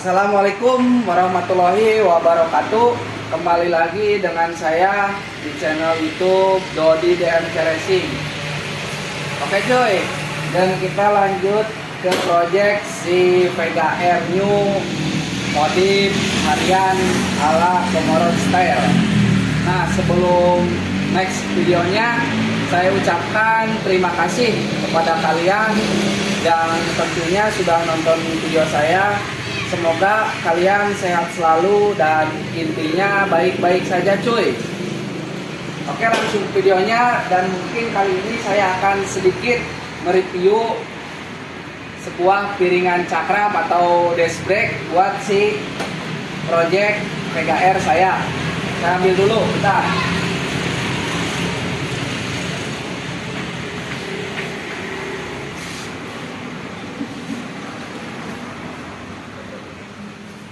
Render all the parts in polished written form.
Assalamualaikum warahmatullahi wabarakatuh. Kembali lagi dengan saya di channel YouTube Dodi DMC Racing. Oke coy, dan kita lanjut ke project si Vega R New modif harian ala Comoros style. Nah, sebelum next videonya, saya ucapkan terima kasih kepada kalian yang tentunya sudah nonton video saya. Semoga kalian sehat selalu dan intinya baik-baik saja cuy. Oke, langsung videonya, dan mungkin kali ini saya akan sedikit mereview sebuah piringan cakram atau disc brake buat si project Vega R saya. Saya ambil dulu, bentar.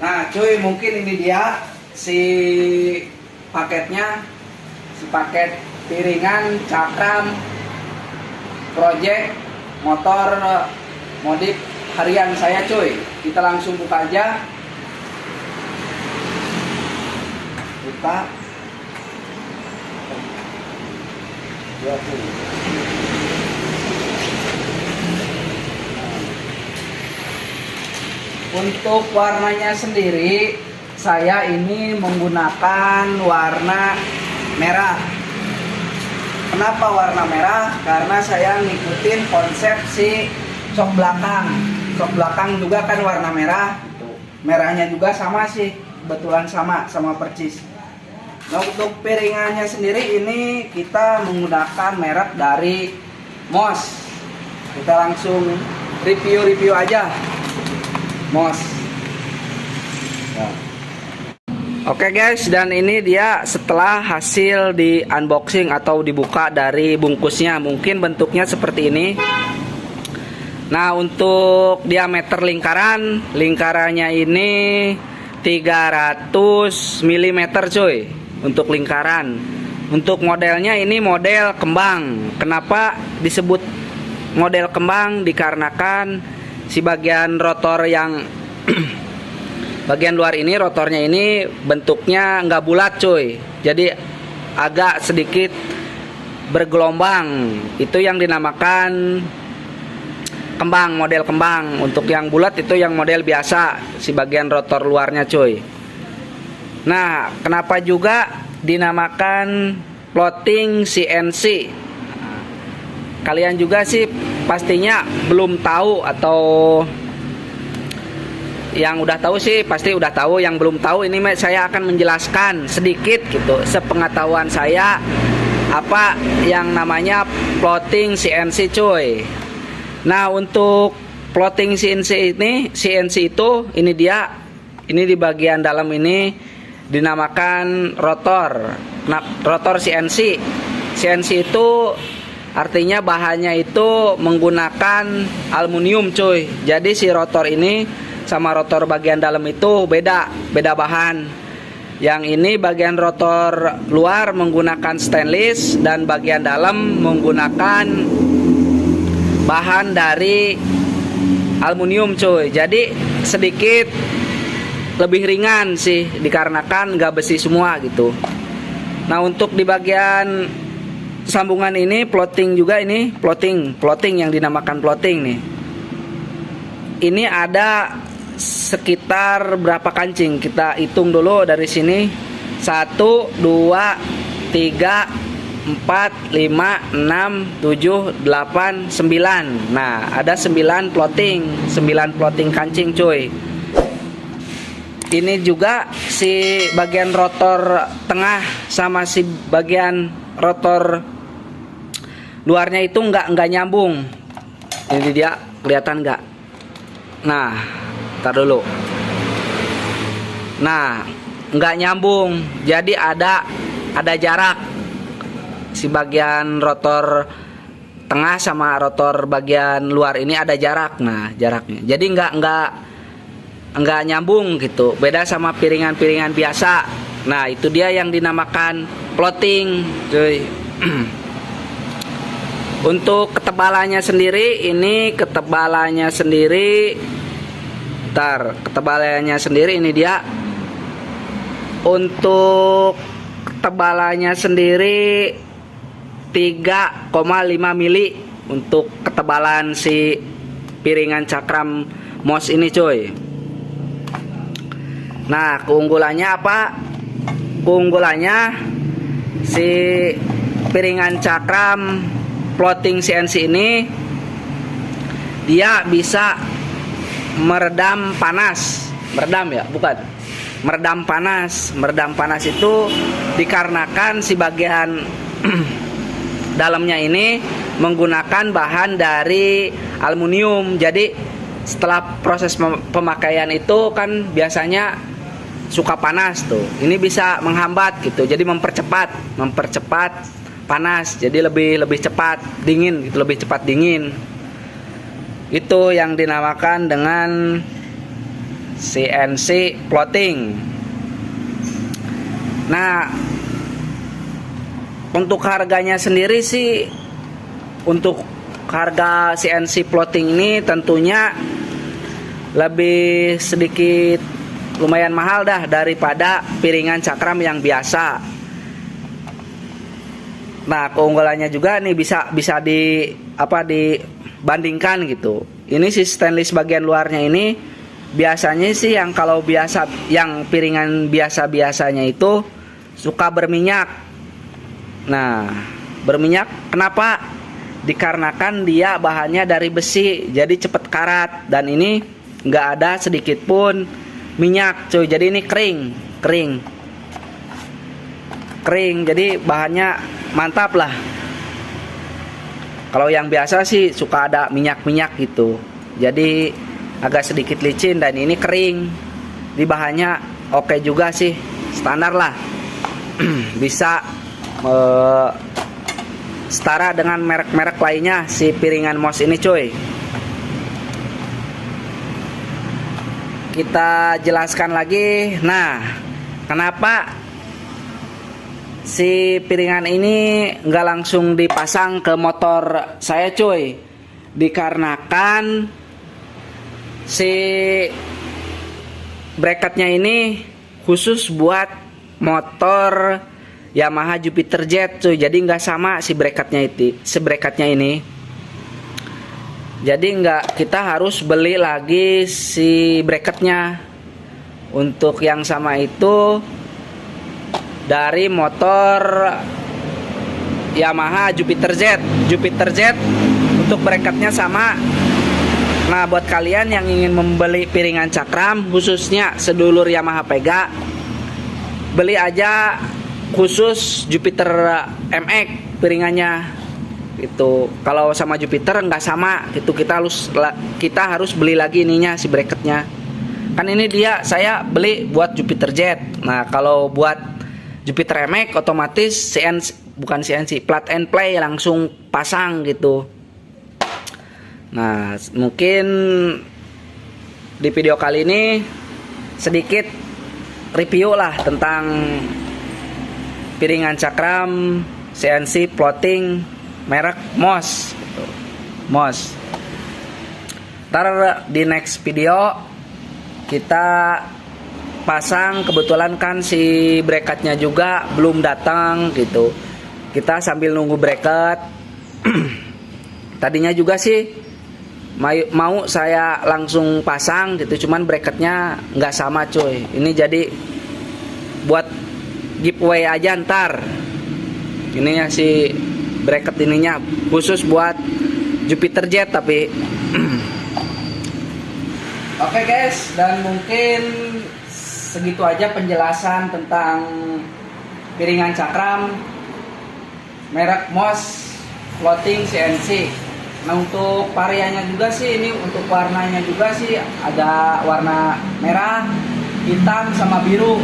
Nah cuy, mungkin ini dia si paketnya, si paket piringan cakram project motor modif harian saya cuy. Kita langsung buka aja. Buka. Untuk warnanya sendiri, saya ini menggunakan warna merah. Kenapa warna merah? Karena saya ngikutin konsep si sok belakang. Sok belakang juga kan warna merah. Merahnya juga sama sih, kebetulan sama percis. Nah, untuk piringannya sendiri ini kita menggunakan merek dari Moss. Kita langsung review aja. Moss. Ya. Oke guys, dan ini dia setelah hasil di unboxing atau dibuka dari bungkusnya. Mungkin bentuknya seperti ini. Nah, untuk diameter lingkarannya ini 300 mm cuy. Untuk lingkaran. Untuk modelnya ini model kembang. Kenapa disebut model kembang? Dikarenakan si bagian rotor yang bagian luar ini, rotornya ini bentuknya nggak bulat cuy, jadi agak sedikit bergelombang. Itu yang dinamakan kembang, model kembang. Untuk yang bulat itu yang model biasa, si bagian rotor luarnya cuy. Nah, kenapa juga dinamakan floating CNC? Kalian juga sih pastinya belum tahu, atau yang udah tahu sih pasti udah tahu. Yang belum tahu ini saya akan menjelaskan sedikit gitu, sepengetahuan saya apa yang namanya floating CNC cuy. Nah, untuk floating CNC itu ini dia, ini di bagian dalam ini dinamakan rotor. Nah, rotor CNC itu artinya bahannya itu menggunakan aluminium cuy. Jadi si rotor ini sama rotor bagian dalam itu beda bahan. Yang ini bagian rotor luar menggunakan stainless dan bagian dalam menggunakan bahan dari aluminium cuy. Jadi sedikit lebih ringan sih, dikarenakan nggak besi semua gitu. Nah, untuk di bagian sambungan ini floating juga, ini floating yang dinamakan floating nih. Ini ada sekitar berapa kancing? Kita hitung dulu dari sini. 1, 2, 3, 4, 5, 6, 7, 8, 9. Nah, ada 9 floating kancing cuy. Ini juga si bagian rotor tengah sama si bagian rotor luarnya itu nggak nyambung. Ini dia, kelihatan nggak? Nah, tar dulu. Nah, nggak nyambung. Jadi ada jarak. Si bagian rotor tengah sama rotor bagian luar ini ada jarak. Nah, jaraknya. Jadi nggak nyambung gitu. Beda sama piringan-piringan biasa. Nah, itu dia yang dinamakan floating, cuy. Untuk ketebalannya sendiri, ini ketebalannya sendiri Ntar ketebalannya sendiri ini dia. Untuk ketebalannya sendiri 3,5 mili untuk ketebalan si piringan cakram MOS ini cuy. Nah, keunggulannya apa? Keunggulannya si piringan cakram floating CNC ini dia bisa meredam panas. Meredam ya, bukan. Meredam panas. Meredam panas itu dikarenakan si bagian dalamnya ini menggunakan bahan dari aluminium. Jadi setelah proses pemakaian itu kan biasanya suka panas tuh. Ini bisa menghambat gitu. Jadi mempercepat panas. Jadi lebih cepat dingin gitu, lebih cepat dingin. Itu yang dinamakan dengan CNC floating. Nah, untuk harganya sendiri sih, untuk harga CNC floating ini tentunya lebih sedikit lumayan mahal dah daripada piringan cakram yang biasa. Nah, keunggulannya juga nih bisa dibandingkan gitu. Ini si stainless bagian luarnya ini biasanya sih yang kalau biasa yang piringan biasa-biasanya itu suka berminyak. Nah, berminyak kenapa? Dikarenakan dia bahannya dari besi, jadi cepet karat, dan ini nggak ada sedikit pun minyak cuy. Jadi ini kering, jadi bahannya mantap lah. Kalau yang biasa sih suka ada minyak gitu, jadi agak sedikit licin, dan ini kering. Di bahannya oke juga sih, standar lah. Bisa setara dengan merek-merek lainnya si piringan MOS ini cuy. Kita jelaskan lagi. Nah, kenapa si piringan ini nggak langsung dipasang ke motor saya cuy? Dikarenakan si bracketnya ini khusus buat motor Yamaha Jupiter Jet cuy. Jadi nggak sama si bracketnya ini. Jadi kita harus beli lagi si bracketnya. Untuk yang sama itu dari motor Yamaha Jupiter Jet. Untuk bracketnya sama. Nah, buat kalian yang ingin membeli piringan cakram khususnya sedulur Yamaha Pega, beli aja khusus Jupiter MX piringannya. Itu kalau sama Jupiter nggak sama gitu, kita harus beli lagi ininya si bracketnya. Kan ini saya beli buat Jupiter Jet. Nah, kalau buat Jupiter MX otomatis bukan CNC, plug and play, langsung pasang gitu. Nah, mungkin di video kali ini sedikit review lah tentang piringan cakram CNC floating merek MOS gitu. MOS. Ntar di next video kita pasang, kebetulan kan si bracketnya juga belum datang gitu. Kita sambil nunggu bracket. Tadinya juga sih mau saya langsung pasang gitu, cuman bracketnya nggak sama cuy. Ini jadi buat giveaway aja ntar. Ininya si bracket ininya khusus buat Jupiter Jet tapi oke guys, dan mungkin segitu aja penjelasan tentang piringan cakram merek MOS floating CNC. Nah, untuk variannya juga sih, ini untuk warnanya juga sih ada warna merah, hitam, sama biru.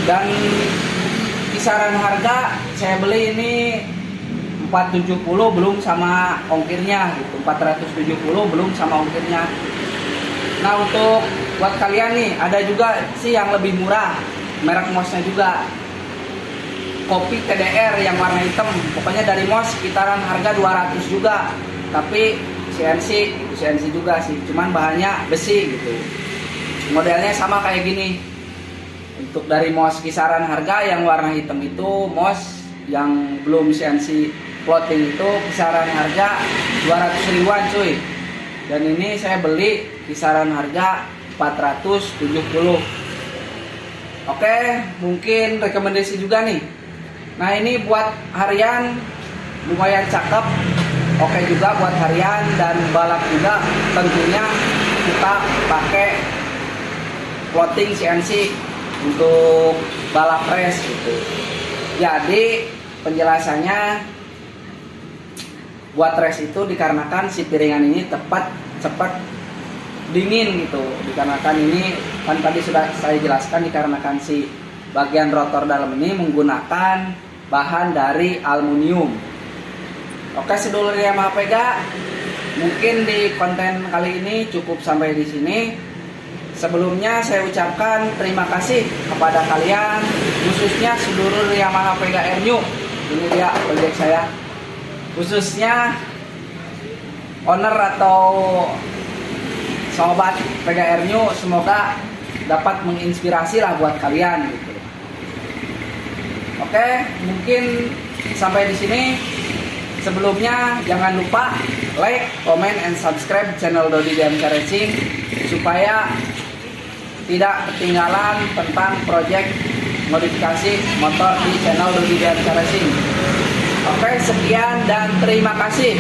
Dan kisaran harga saya beli ini 470 belum sama ongkirnya gitu, 470 belum sama ongkirnya. Nah, untuk buat kalian nih ada juga sih yang lebih murah, merek MOS-nya juga, kopi TDR yang warna hitam. Pokoknya dari MOS sekitaran harga 200 juga, tapi CNC, CNC juga sih, cuman bahannya besi gitu. Modelnya sama kayak gini. Untuk dari mos kisaran harga yang warna hitam itu, mos yang belum CNC floating itu kisaran harga 200 ribuan cuy. Dan ini saya beli kisaran harga 470. Oke, mungkin rekomendasi juga nih. Nah, ini buat harian lumayan cakep. Oke juga buat harian dan balap juga, tentunya kita pakai floating CNC untuk balap race gitu. Jadi penjelasannya, buat race itu dikarenakan si piringan ini cepat dingin gitu. Dikarenakan ini kan tadi sudah saya jelaskan, dikarenakan si bagian rotor dalam ini menggunakan bahan dari aluminium. Oke, sedulur Yamaha Pega, mungkin di konten kali ini cukup sampai di sini. Sebelumnya saya ucapkan terima kasih kepada kalian, khususnya sedulur Yamaha Pega RNU. Ini dia project saya, khususnya owner atau sobat Pega RNU. Semoga dapat menginspirasi lah buat kalian gitu. Oke, mungkin sampai di sini. Sebelumnya jangan lupa like, comment, and subscribe channel Dodi DMC Racing supaya tidak ketinggalan tentang project modifikasi motor di channel Dodi DMC Racing. Oke, sekian dan terima kasih.